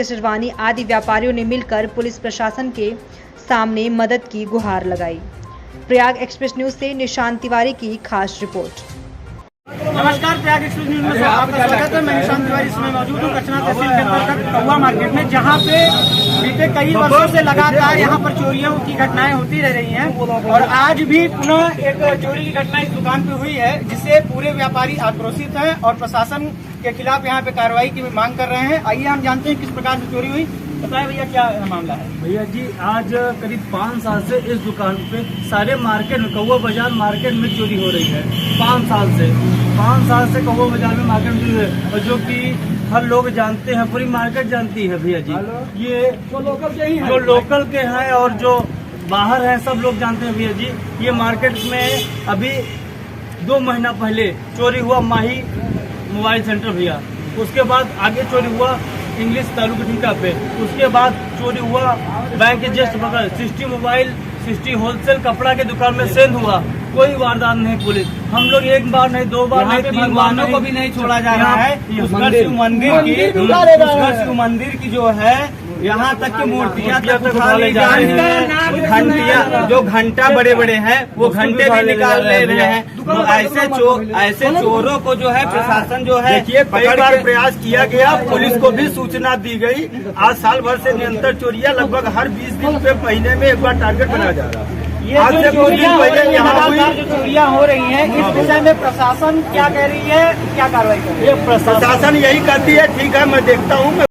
शेरवानी आदि व्यापारियों ने मिलकर पुलिस प्रशासन के सामने मदद की गुहार लगाई। प्रयाग एक्सप्रेस न्यूज से निशांत तिवारी की खास रिपोर्ट। नमस्कार, प्रयाग एक्सप्रेस न्यूज में आपका स्वागत है। मैं निशांत तिवारी इसमें मौजूद हूँ कचना तहसील के अंतर्गत कौवा मार्केट में, जहाँ पे बीते कई वर्षों से लगातार यहाँ पर चोरियों की घटनाएं होती रह रही हैं और आज भी पुनः एक चोरी की घटना इस दुकान पे हुई है, जिससे पूरे व्यापारी आक्रोशित हैं और प्रशासन के खिलाफ यहाँ पे कार्रवाई की मांग कर रहे हैं। आइए हम जानते हैं किस प्रकार से चोरी हुई। बताए भैया, क्या मामला है? भैया जी, आज करीब 5 साल से इस दुकान पे सारे मार्केट में, कौवा बाजार मार्केट में चोरी हो रही है। 5 साल से कौवा बाजार में मार्केट में चोरी है, और जो कि हर लोग जानते हैं, पूरी मार्केट जानती है भैया जी। ये जो लोकल के हैं और जो बाहर हैं सब लोग जानते हैं भैया जी। ये मार्केट में अभी 2 महीना पहले चोरी हुआ माही मोबाइल सेंटर भैया, उसके बाद आगे चोरी हुआ इंग्लिश तालुक ठीका पे, उसके बाद चोरी हुआ बैंक के जस्ट बगल 60 मोबाइल 60 होलसेल कपड़ा के दुकान में सेंध हुआ। कोई वारदात नहीं। पुलिस हम लोग 1 बार नहीं 2 बार नहीं 3 बार को भी नहीं छोड़ा जा रहा है। शिव मंदिर की जो है यहाँ तक की मूर्तियाँ उठा ली जा रही है। घंटिया जो घंटा बड़े बड़े हैं वो घंटे भी निकाल ले रहे हैं। तो ऐसे चोरों को जो है प्रशासन जो है कई बार प्रयास किया गया, पुलिस को भी सूचना दी गई। आज साल भर से निरंतर चोरियां लगभग हर 20 दिन पे महीने में एक बार टारगेट बनाया जा रहा है। आज से कुछ दिन पहले यहाँ जो चोरियां हो रही हैं, इस विषय में प्रशासन क्या कह रही है, क्या कार्रवाई कर रही है? प्रशासन यही कहती है, ठीक है मैं देखता हूँ।